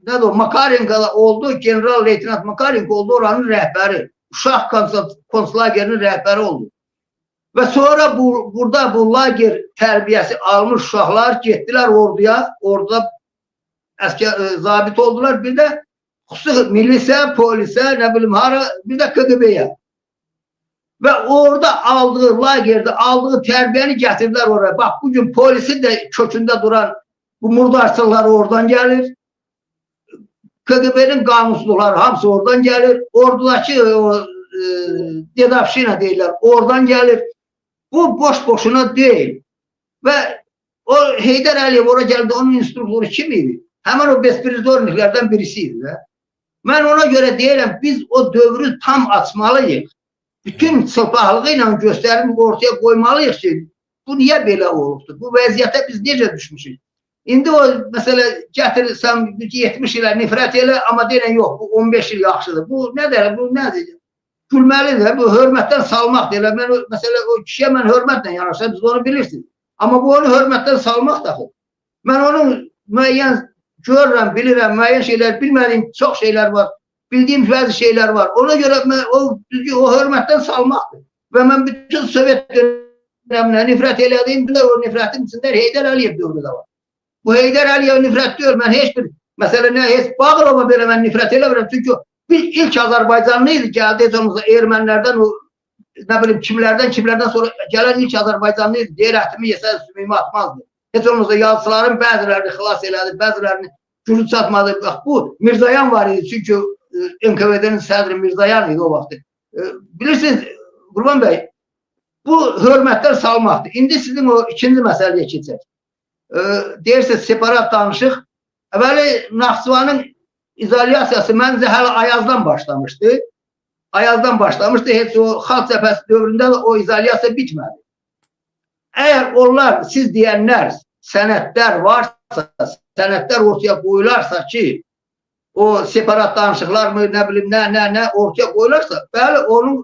nədir o, Makarenko oldu, general-leytenant Makarenko oldu oranın rəhbəri. Uşaq konslagerinin rəhbəri oldu. Və sonra burada bu lager tərbiyəsi almış uşaqlar getdilər orduya, orada zabit oldular, bir də xüsusi milisə, polisə, nə bilim hara, bir də KGB-yə. Və orada aldığı, lagerdə aldığı tərbiyəni gətirdilər oraya. Bax, bugün polisin də kökündə duran bu murdarsınlar oradan gəlir. KGB-nin qanunsuzluqları hamısı oradan gəlir. Ordudakı dedavşina deyirlər, oradan gəlir. Bu boş-boşuna deyil. Və o Heydər Əliyev oraya gəldi, onun instruktoru kim idi? Həmən o besprizorniklərdən birisi idi. Mən ona görə deyirəm, biz o dövrü tam açmalıyıq. Bütün çılpaqlığı ilə göstərimi ortaya qoymalıyıq ki, bu niyə belə olubdur? Bu vəziyyətə biz necə düşmüşük? İndi o mesela gətirirsən 70 ilə nifrət elə, amma deyirən yox, bu 15 il yaxşıdır. Bu nədir? Bu nədir? Gülməlidir. Bu hörmətdən salmaqdır. Elə mən məsələ o kişiyə mən hörmətlə yanaşıram, siz onu bilirsiniz. Amma bu onu hörmətdən salmaq daxil. Mən onun müəyyən görürəm, bilirəm, müəyyən şeylər, bilmədiyim çox şeylər var. Bildiyim bəzi şeylər var. Ona görə o hörmətdən salmaqdır. Və mən bütün Sovet dövrünə nifrət elədiyim, o nifrətin içində Heydər Əliyev dövrü də var. Bu Heydər Əliyev nifrət deyil. Mən heç bir məsələ nə, heç Bağırova belə mən nifrət eləmirəm. Çünki biz ilk Azərbaycanlı idi, gəldi ermənilərdən, nə bilim kimlərdən sonra gələn ilk Azərbaycanlı idi. Deyir, ətimi yesə sümüyümü atmazdı. Heç olmazsa yazıçıların bəzilərini xilas elədi, bəzilərini cürüt satmadı. Bax, bu Mirzayan var idi, çünki NKVD-nin sədri Mirzayan idi o vaxtı. Bilirsiniz, Qurban bəy, bu hörmətlər salmaqdır. İndi sizin o ikinci məsələyə keçək. Deyirsiniz, separat danışıq. Əvvəli Naxçıvanın izolyasiyası məncə hələ Ayazdan başlamışdı. Ayazdan başlamışdı. Heç o xalq cəbhəsi dövründə də o izolyasiya bitmədi. Əgər onlar, siz deyənlər, sənədlər varsa, sənədlər ortaya qoyularsa ki, o separat danışıqlar mı, nə bilim, nə ortaya qoyularsa, bəli, onun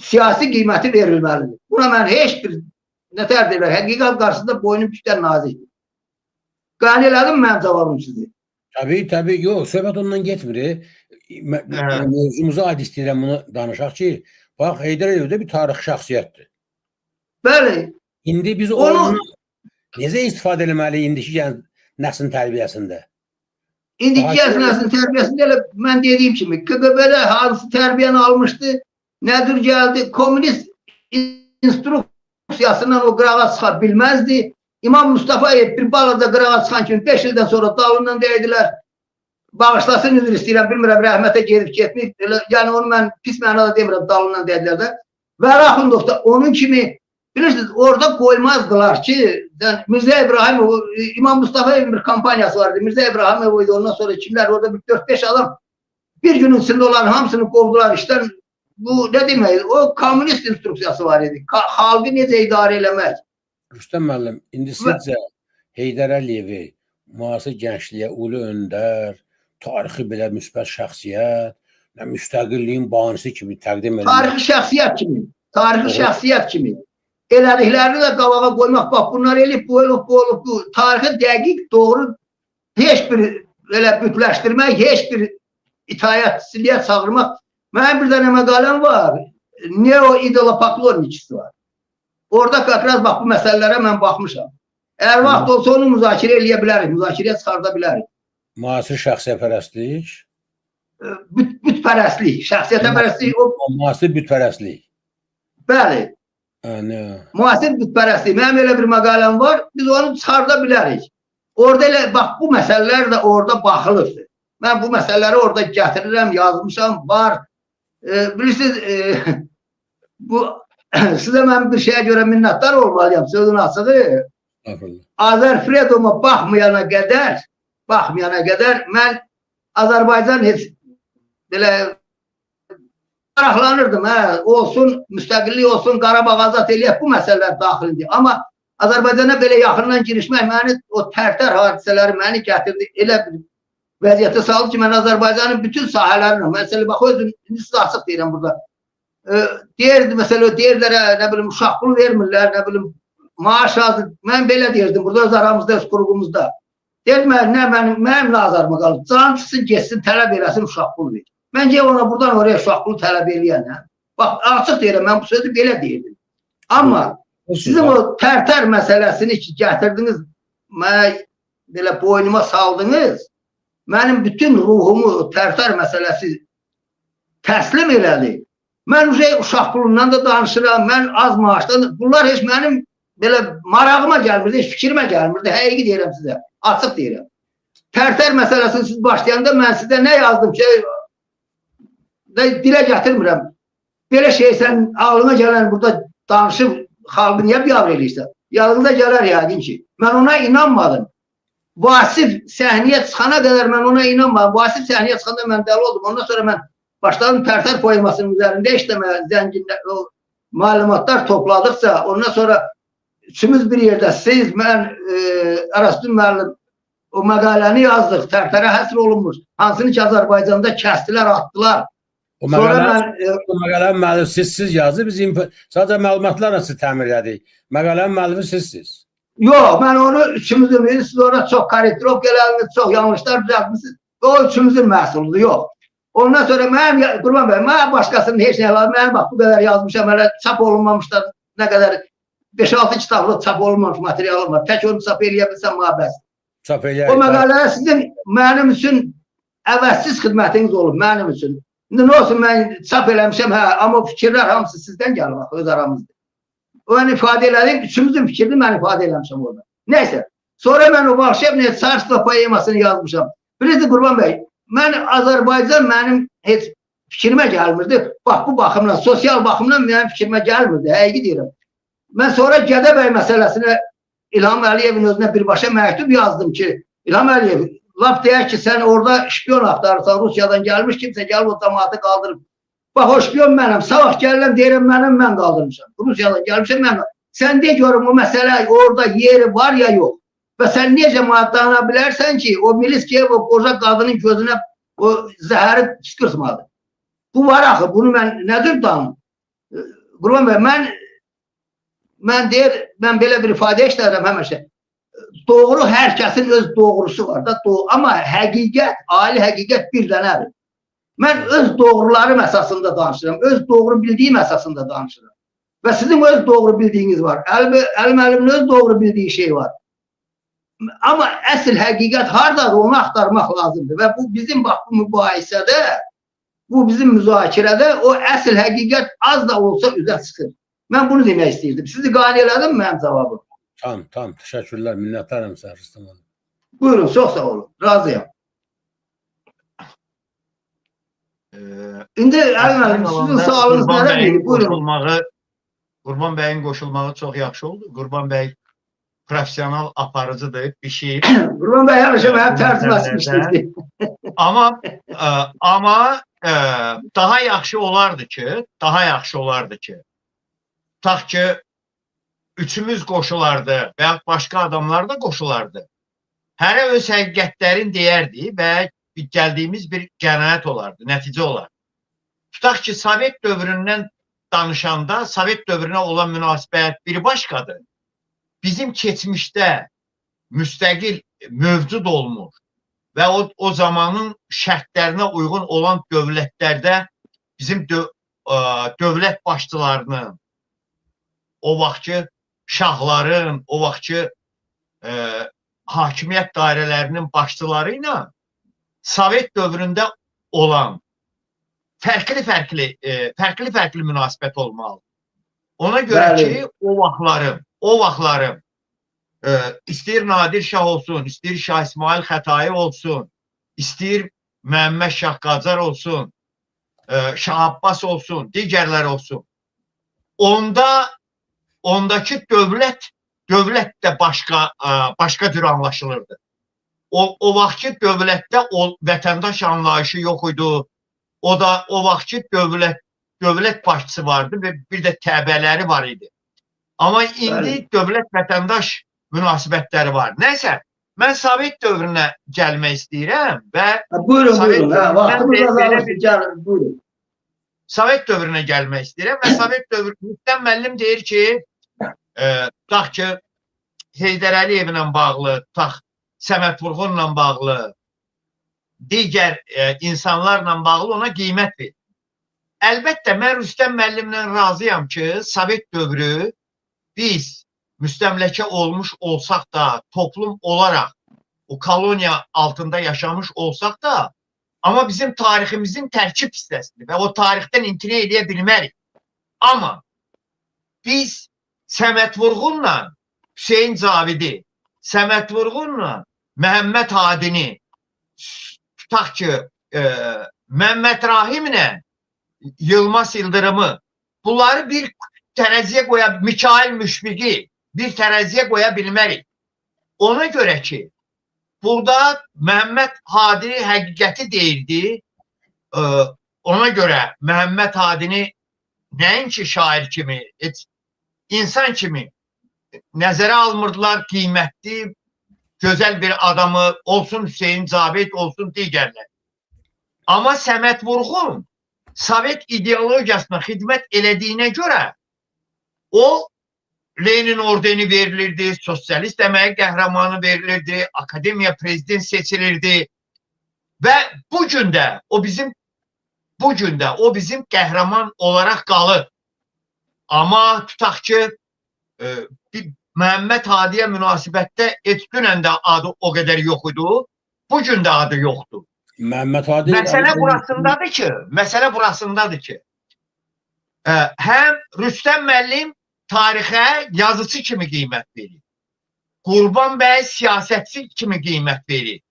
siyasi qiyməti verilməlidir. Buna mən heç bir nətər deyirlər, həqiqat qarşısında boynum püşdən nazikdir. Qani elədim mən cavabım sizi. Tabii, yox, söhbət ondan getmir. Mövzumuza aid istəyirəm bunu danışaq ki, bax, Heydər Əliyev də bir tarixi şəxsiyyətdir. Bəli. İndi biz onu necə istifadə eləməli indiki nəslin tərbiyəsində? İndiki nəslin tərbiyəsində elə mən dediyim kimi, KGB-də hansı tərbiyəni almışdı, nədir gəldi, komünist instruksiyasından o qırağa çıxa bilməzdi. İmam Mustafayev bir balaca qırağa çıxan kimi 5 ildən sonra dalından dəydilər. Bağışlasın, üzr istəyirəm, bilmirəm, rəhmətə gedib getməyib. Yəni onu mən pis mənada demirəm, dalından dəydilər də. Və Raxundov da onun kimi, bilirsiniz, orada qoymazdılar ki, Mirzə İbrahimov, İmam Mustafayevin bir kampaniyası vardı. Mirzə İbrahimov idi, ondan sonra kimlər, orada bir 4-5 adam bir günün içində olan hamısını qovdular işdən. Bu nə demək? O komünist instruksiyası var idi. Xalqı necə idarə eləmək? Rüstəm müəllim, indi sizcə Heydər Əliyevi müasir gəncliyə ulu öndər, tarixi belə müsbət şəxsiyyət, müstəqilliyin banisi kimi təqdim edilir. Tarixi şəxsiyyət kimi. Elədiklərini də qalağa qoymaq, bax, bunlar elib, bu olub, bu olub, bu. Tarixi dəqiq, doğru, heç bir belə bütləşdirmək, heç bir itayətsizliyə çağırmaq. Mənim bir dənə məqaləm var, neo-idolopaklonikisi var. Orada qaqraz, bax, bu məsələlərə mən baxmışam. Əgər vaxt olsa onu müzakirə eləyə bilərik, müzakirəyə çıxarda bilərik. Müasir şəxsiyyətpərəstlik? Bütpərəstlik, şəxsiyyətpərəstlik. Müasir bütpərəstlik. Bəli. Müasir bütpərəstlik. Mənim elə bir məqaləm var, biz onu çıxarda bilərik. Orada elə, bax, bu məsələlər də orada baxılıbdır. Mən bu məsələləri orada gətirirəm, yazmışam, var. Bilirsiniz, bu sizə mən bir şeyə görə minnətdar olmalıyam, sözün açığı. Azərfredoma baxmayana qədər mən Azərbaycan heç belə maraqlanırdım, olsun, müstəqillik olsun, Qarabağ azad eləyək, bu məsələlər daxildir. Amma Azərbaycana belə yaxından girişmək, məni o tərtər hadisələri məni gətirdi, elə bir vəziyyətə saldı ki, mən Azərbaycanın bütün sahələrini, məsələ, bax, özüm, siz açıq deyirəm burada, deyirdi, məsələ, deyirlər, nə bilim, uşaq pul vermirlər, nə bilim, maaş azdır, mən belə deyirdim, burada öz aramızda, öz qurğumuzda. Deyirdim, mənim nazarıma qalıb, can çıxsın, geçsin, tələb eləsin, uşaq pul verir. Məncə ona buradan oraya uşaq pul tələb eləyən, bax, açıq deyirəm, mən bu sözü belə deyirdim. Amma sizin o tərtər məsələsini ki, gətirdiniz, mənə belə boynuma saldınız, mənim bütün ruhumu tərtər məsələsi təslim elədi. Mən uşaq pulundan da danışıram, mən az maaşdan, bunlar heç mənim belə marağıma gəlmirdi, heç fikrimə gəlmirdi, həqiqi deyirəm sizə, açıq deyirəm. Tərtər məsələsini siz başlayanda mən sizə nə yazdım ki, dilə gətirmirəm. Belə şey sən ağlına gələn burada danışıb, xalqı niyə biabr eləyirsən? Yadınıza gələr yəqin ki, mən ona inanmadım. Vasif səhnəyə çıxana qədər mən ona inanmadım. Vasif səhnəyə çıxanda mən dəli oldum. Ondan sonra mən başladım tərtər poemasının üzərində işləməyə, zənginlər, o məlumatlar topladıqca, ondan sonra üçümüz bir yerdə siz, mən, Araslı müəllim o məqaləni yazdıq, tərtərə həsr olunmuş. Hansını ki Azərbaycanda kəsdilər, atdılar. O Sonra məqalə, mən o məqalənin müəllifi siz yazdı, biz sadəcə məlumatlarla sizi təmin elədik. Məqalənin müəllifi sizsiz. yox, mən onu üçümüzün, siz orada çox korrektirovkalarını, çox yanlışlar düzəltmişsiniz. O üçümüzün məhsuludur, yox. Ondan sonra mənim, Qurban bəy, mən başqasının heç nə var. Mənim bax bu qədər yazmışam, hələ çap olunmamışlar, nə qədər 5-6 kitablı çap olunmamış materialım var. Tək onu çap eləyə bilsəm mühabəs. Çap O eləyək. məqalələr sizin, mənim üçün əvəzsiz xidmətiniz olub, mənim üçün. İndi nə olsun, mən çap eləmişəm, hə, amma fikirlər hamısı sizdən gəlir, bax, öz aramızda. O mən ifadə elədim, üçümüzün fikrini mən ifadə eləmişəm orada. Neyse, sonra mən o Volşebniyə Çarstvo poemasını yazmışam. Bilirsiniz Qurban bəy, mən Azərbaycan mənim heç fikrimə gəlmirdi. Bax, bu baxımdan, sosial baxımdan mənim fikrimə gəlmirdi, həqiqi deyirəm. Mən sonra Gədəbəy məsələsinə İlham Əliyevin özünə birbaşa məktub yazdım ki, İlham Əliyev, laf deyək ki, sən orada şpiyon axtarırsan, Rusiyadan gəlmiş kimsə gəlib o cəmaatı qaldırıb. Bax, o şpiyon mənəm, sabah gəlirəm, deyirəm mənim, mən qaldırmışam. Rusiyadan gəlmişəm, mən. Sən de görüm o məsələ orada yeri var ya yox. Və sən necə maddana bilərsən ki, o Milis Kiyev o qoca qadının gözünə o zəhəri çıxırsmadı. Bu var axı, bunu mən nədir danım? Qurban bəy, mən belə bir ifadə işlədirəm həmişə. Doğru, hər kəsin öz doğrusu var da, amma həqiqət, ali həqiqət bir dənədir. Mən öz doğrularım əsasında danışıram, öz doğru bildiyim əsasında danışıram. Və sizin öz doğru bildiyiniz var, Əli müəllimin öz doğru bildiyi şey var. Amma əsl həqiqət hardadır, onu axtarmaq lazımdır. Və bu bizim bax, bu mübahisədə, bu bizim müzakirədə o əsl həqiqət az da olsa üzə çıxır. Mən bunu demək istəyirdim. Sizi qane elədim mənim cavabım. Tamam. Təşəkkürlər. Minnətdaram sizə Rüstəm hanım. Buyurun, çox sağ olun. Razıyam. İndi Əli müəllim, sizin sualınız nədir? Buyurun. Qurban bəyin qoşulmağı çox yaxşı oldu. Qurban bəy profesional aparıcıdır, bir şey. Qurban bəy həmişə mənim tərcüməsini işləyir. Amma daha yaxşı olardı ki, tutaq ki, üçümüz qoşulardı və ya başqa adamlar da qoşulardı. Hərə öz həqiqətlərini deyərdi və gəldiyimiz bir qənaət olardı, nəticə olardı. Tutaq ki, Sovet dövründən danışanda, Sovet dövrünə olan münasibət biri başqadır. Bizim keçmişdə müstəqil mövcud olmuş və o zamanın şərtlərinə uyğun olan dövlətlərdə bizim dövlət başçılarının, o vaxtki şahların, o vaxtki hakimiyyət dairələrinin başçıları ilə Sovet dövründə olan fərqli münasibət olmalı. Ona görə ki, o vaxtlarım istəyir Nadir Şah olsun, istəyir Şah İsmail Xətai olsun, istəyir Məhəmməd Şah Qacar olsun, Şah Abbas olsun, digərlər olsun. Ondakı dövlət də başqa cür anlaşılırdı. O vaxtki dövlətdə vətəndaş anlayışı yox idi. O vaxtki dövlət başçısı vardı və bir də təbəələri var idi. Amma indi dövlət-vətəndaş münasibətləri var. Nəysə, mən Sovet dövrünə gəlmək istəyirəm və Sovet dövrünə gəlmək istəyirəm və Sovet dövründən müəllim deyir ki, tutaq ki, Heydər Əliyevlə bağlı, tutaq Səməd Vurğunla bağlı, digər insanlarla bağlı ona qiymət verir. Əlbəttə, mən Rüstəm müəllimlə razıyam ki, Sovet dövrü biz müstəmləkə olmuş olsaq da, toplum olaraq o koloniya altında yaşamış olsaq da, amma bizim tariximizin tərkib hissəsidir və o tarixdən imtina edə bilmərik. Amma biz Səməd Vurğunla Hüseyin Zavidi, Səməd Vurğunla Məhəmməd Hadini, tutaq ki, Məmməd Rahimlə Yılmaz İldırımı, bunları bir tərəziyə qoya, Mikail Müşfiqi bir tərəziyə qoya bilmərik. Ona görə ki, burada Məhəmməd Hadi həqiqəti deyirdi. Ona görə Məhəmməd Hadini nəinki şair kimi, insan kimi nəzərə almırdılar qiymətli, gözəl bir adamı, olsun Hüseyin Cavid, olsun digərlər. Amma Səməd Vurğun Sovet ideologiyasına xidmət elədiyinə görə o Lenin ordeni verilirdi, sosialist əmək qəhrəmanı verilirdi, akademiya prezident seçilirdi və bu gün də o bizim qəhrəman olaraq qalır. Amma tutaq ki, Məhəmməd Hadiyə münasibətdə dünən də adı o qədər yox idi, bu gün də adı yoxdur. Məhəmməd Hadi Məsələ burasındadır ki, həm Rüstəm müəllim tarixə yazıcı kimi qiymət verir. Qurban bəy siyasətçi kimi qiymət verir.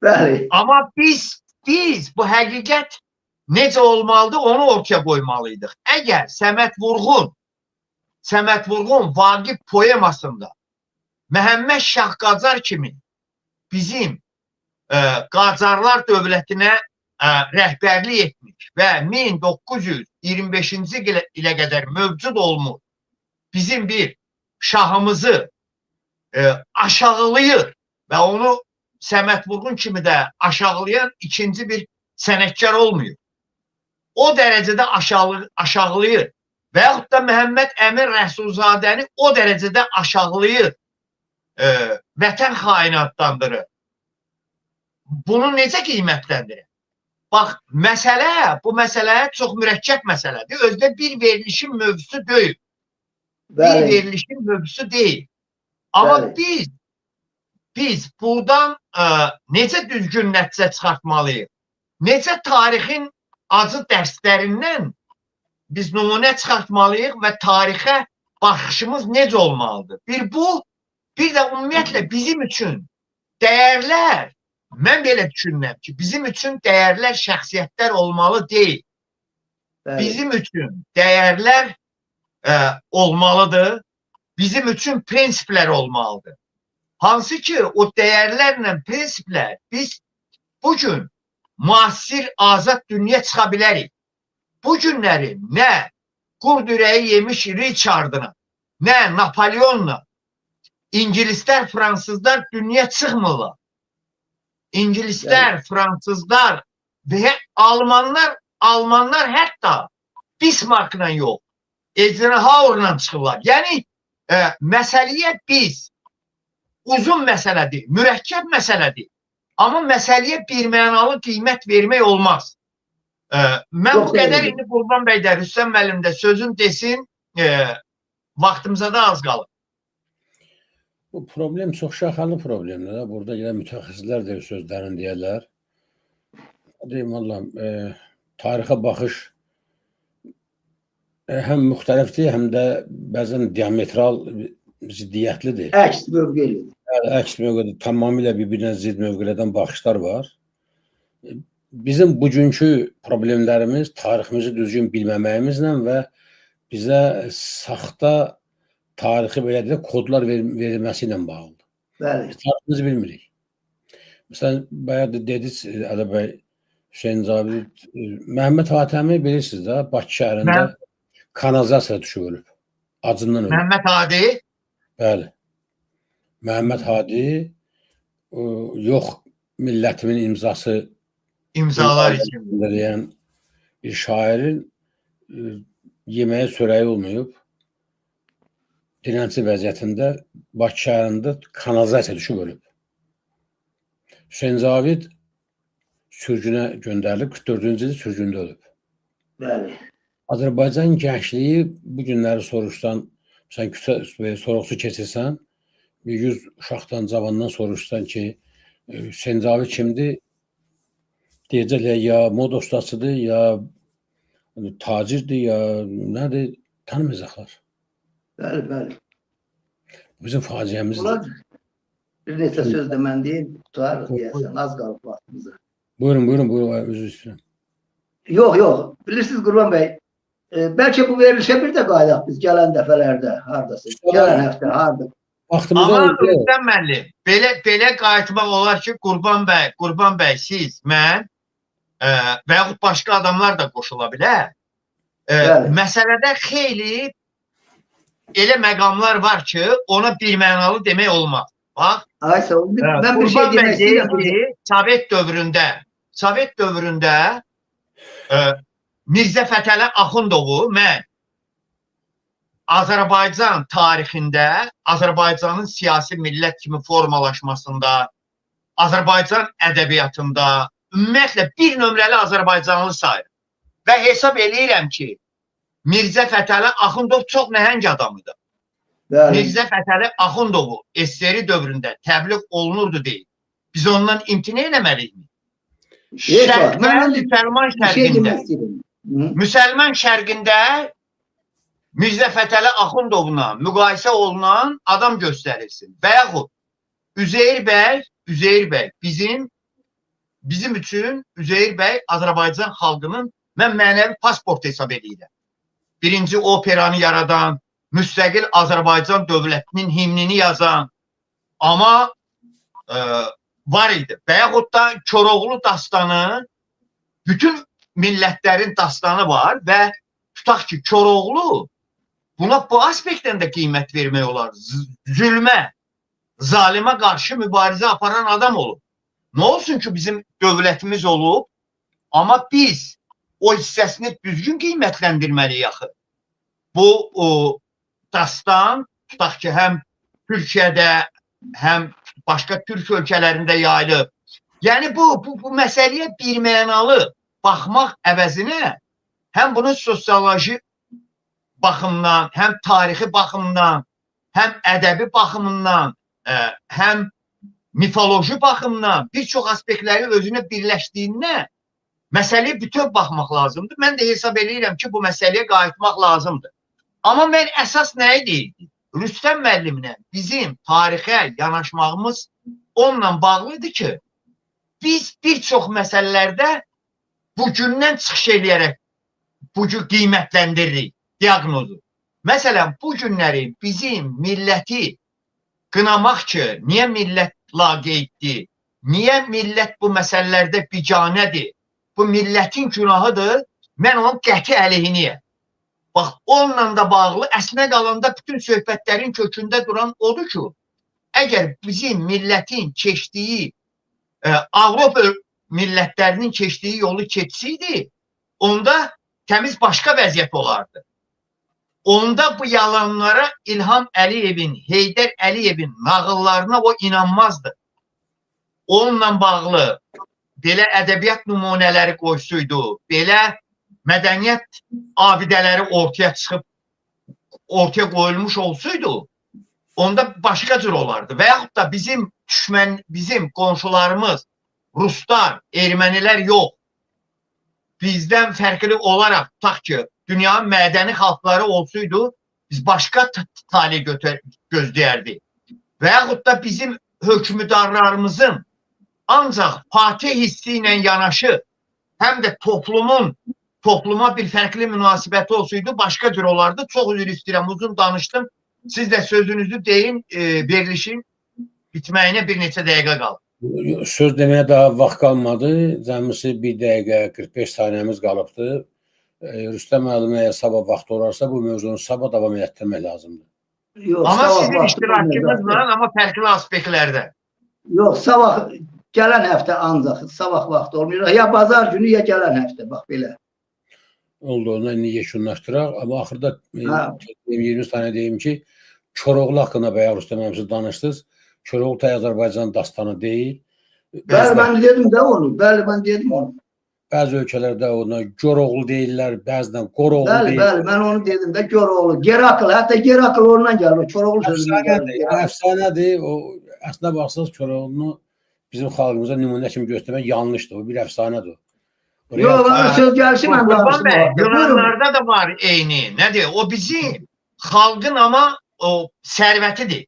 Bəli. Amma biz bu həqiqət necə olmalıdır onu ortaya qoymalıydıq. Əgər Səməd Vurğun Vaqif poemasında Məhəmməd Şah Qacar kimi bizim Qacarlar dövlətinə rəhbərlik etmiş və 1925-ci ilə qədər mövcud olmuş bizim bir şahımızı aşağılayır və onu Səməd Vurğun kimi də aşağılayan ikinci bir sənətkar olmuyor. O dərəcədə aşağılayır və yaxud da Məhəmməd Əmin Rəsulzadəni o dərəcədə aşağılayır, vətən xaini adlandırır. Bunu necə qiymətləndirir? Bax, bu məsələ çox mürəkkəb məsələdir. Özdə bir verilişin mövzusu deyil. Bir verilişin mövzusu deyil. Amma biz buradan necə düzgün nəticə çıxartmalıyıq? Necə tarixin acı dərslərindən biz nümunə çıxartmalıyıq və tarixə baxışımız necə olmalıdır? Bir də ümumiyyətlə bizim üçün dəyərlər, mən belə düşünürəm ki, bizim üçün dəyərlər şəxsiyyətlər olmalı deyil. Bizim üçün dəyərlər olmalıdır, bizim üçün prinsiplər olmalıdır. Hansı ki, o dəyərlərlə prinsiplər biz bugün müasir azad dünyaya çıxa bilərik. Bu günləri nə qurd ürəyi yemiş Richard'ına, nə Napoleon'la İngilislər, Fransızlar dünyaya çıxmırlar. İngilislər, Fransızlar və Almanlar hətta Bismarck'la yox, Eisenhower'la çıxırlar. Yəni, məsələyə biz uzun məsələdir, mürəkkəb məsələdir. Amma məsələyə birmənalı qiymət vermək olmaz. Mən bu qədər indi Qurban bəydə, Rüstəm müəllim də sözün desin, vaxtımıza da az qalır. Bu problem çox şaxalı problemdir. Burada yenə mütəxəssislər də sözlərini deyərlər. Deyim Allahım, tarixə baxış həm müxtəlifdir, həm də bəzən diametral ziddiyyətlidir. Əks mövqedir. Əks mövqedir. Tamamilə bir-birinə zidd mövqelərdən baxışlar var. Bizim bugünkü problemlərimiz tariximizi düzgün bilməməyimizlə və bizə saxta tarixi belə deyək, kodlar verilməsi ilə bağlıdır. Bəli. Biz tariximizi bilmirik. Məsələn, bayaq dediniz, Əli bəy, Hüseyin Cavid, Məhəmməd Hatəmi bilirsiniz də, Bakı şəhərində kanalizasiya düşüb ölüb. Acından ölüb. Məhəmməd Hadi? Bəli. Məhəmməd Hadi yox millətimin imzalar için deyən bir şairin yeməyə sörəyi olmayıb. Dilənçi vəziyyətində Bakı şəhərində kanalizasiya düşüb ölüb. Hüseyin Cavid sürgünə göndərilib, 44-cü ildə sürgündə ölüb. Bəli. Azərbaycan gəncliyi bu günləri soruşsan, sən sorğusu keçirsən, 100 uşaqdan, cavandan soruşsan ki, Hüseyin Cavid kimdir? Deyəcəklər, ya mod ustasıdır, ya tacirdir, ya nədir? Tanımayacaqlar. Bəli, bəli. Bizim faciəmizdir. Bir neçə söz də mən deyim, tutarıq deyəsən, az qalıb vaxtımıza. Buyurun, özür istəyirəm. Yox, bilirsiniz Qurban bəy, bəlkə bu verilişə bir də qayıdaq biz gələn dəfələrdə, haradasın, gələn həftə, harada. Amma Rüstəm müəllim, belə qayıtmaq olar ki, Qurban bəy, siz, mən və yaxud başqa adamlar da qoşula bilər. Məsələdə xeyli elə məqamlar var ki, ona birmənalı demək olmaz. Bax, Ay sağ ol. Ben bir şey Qurban bəy demek deyir istedim. ki, Sovet dövründə Mirzə Fətəli Axundovu mən Azərbaycan tarixində, Azərbaycanın siyasi millət kimi formalaşmasında, Azərbaycan ədəbiyyatında ümumiyyətlə bir nömrəli Azərbaycanlı sayır. Və hesab eləyirəm ki, Mirzə Fətəli Axundov çox nəhəng adam idi. Bəli. Mirzə Fətəli Axundovu SSR dövründə təbliğ olunurdu deyil. Biz ondan imtina eləməliyik mi? Şərqdə, Ben Müsəlman bir şey şərqində, demek istedim. Hı? Müsəlman şərqində Mirzə Fətəli Axundovla müqayisə olunan adam göstərilsin. Və yaxud Üzeyir bəy bizim üçün Üzeyir bəy Azərbaycan xalqının mən mənəvi pasport hesab edirəm. Birinci operanı yaradan, müstəqil Azərbaycan dövlətinin himnini yazan, amma var idi. Və yaxud da Koroğlu dastanı, bütün millətlərin dastanı var və tutaq ki, Koroğlu buna bu aspektdən də qiymət vermək olar. Zülmə, zalimə qarşı mübarizə aparan adam olub. Nə olsun ki, bizim dövlətimiz olub, amma biz o hissəsini düzgün qiymətləndirməliyik axı. Bu dastan, tutaq ki, həm Türkiyədə, həm başqa Türk ölkələrində yayılıb. Yəni bu məsələyə birmənalı baxmaq əvəzinə həm bunun sosioloji baxımdan, həm tarixi baxımdan, həm ədəbi baxımdan, həm mifoloji baxımdan bir çox aspektləri özünə birləşdiyinə məsələyə bütöv baxmaq lazımdır. Mən də hesab edirəm ki, bu məsələyə qayıtmaq lazımdır. Amma mən əsas nəyi deyildim? Rüstəm müəllimlə bizim tarixə yanaşmağımız onunla bağlıdır ki, biz bir çox məsələlərdə bugündən çıxış eləyərək bugün qiymətləndiririk diaqnozu. Məsələn, bu günləri bizim milləti qınamaq ki, niyə millət laqeyddir, niyə millət bu məsələlərdə biganədir, bu millətin günahıdır, mən onun qəti əleyhiniyəm. Bax, onunla da bağlı əslinə qalanda bütün söhbətlərin kökündə duran odur ki, əgər bizim millətin keçdiyi, Avropa millətlərinin keçdiyi yolu keçsəydi, onda təmiz başqa vəziyyət olardı. Onda bu yalanlara İlham Əliyevin, Heydər Əliyevin nağıllarına o inanmazdı. Onunla bağlı belə ədəbiyyat nümunələri qoysuydu, belə mədəniyyət abidələri ortaya çıxıb, ortaya qoyulmuş olsaydı, onda başqa cür olardı. Və yaxud da bizim qonşularımız, Ruslar, Ermənilər yox. Bizdən fərqli olaraq, tutaq ki, dünyanın mədəni xalqları olsaydı, biz başqa talih gözləyərdik. Və yaxud da bizim hökmdarlarımızın ancaq Fatih hissi ilə yanaşı, həm də topluma bir fərqli münasibəti olsaydı, başqa cür olardı. Çox üzr istəyirəm, uzun danışdım. Siz də sözünüzü deyin, verilişin bitməyinə bir neçə dəqiqə qaldı. Söz deməyə daha vaxt qalmadı. Cəmisi 1 dəqiqə 45 saniyəmiz qalıbdır. Rüstəm müəllimə sabah vaxt olarsa, bu mövzunu sabah davam etdirmək lazımdır. Yox, Amma sizin iştirakınızla, amma fərqli aspektlərdə. Yox, sabah gələn həftə ancaq, sabah vaxt olmuyor. Ya bazar günü, ya gələn həftə, bax belə. Oldu, ona indi yekunlaşdıraq. Amma axırda 20 saniyə deyim ki, Koroğlu haqqında bayaq Rüstəm müəllim siz danışdınız. Koroğlu Azərbaycan dastanı deyil. Bəli, mən dedim də onu. Bəli, mən dedim onu. Bəzi ölkələrdə ona Koroğlu deyirlər, bəzən Qoroğlu Bəli, deyirlər. bəli, mən onu dedim də Koroğlu. Gerakl, hətta Gerakl oradan gəlir. Koroğlu sözündən gəlir. Əfsanədir. O əslində baxsınız Koroğlunu bizim xalqımıza nümunə kimi göstərmək yanlışdır. O bir əfsanədir. Yox, bana söz gəlişi mən Qurban bəy, danışdım. Yunanlarda da var eyni. Nədir? O bizim xalqın amma o sərvətidir.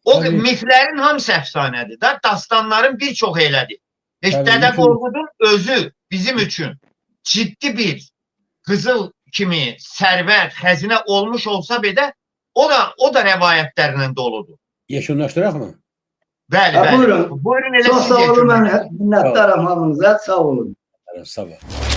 O Tabii. miflərin hamısı əfsanədir. Dastanların bir çox elədir. Tabii, Dədə bütün- Qorqudun özü bizim üçün ciddi bir qızıl kimi sərvət, xəzinə olmuş olsa belə, o da rəvayətlərlə doludur. Yekunlaşdıraq mı? Bəli, Ha, bəli. buyurun. Buyurun elə Çox siz sağ olun, yekunlaşdırın. mən minnətdaram hamınıza. Sağ olun. Sabah.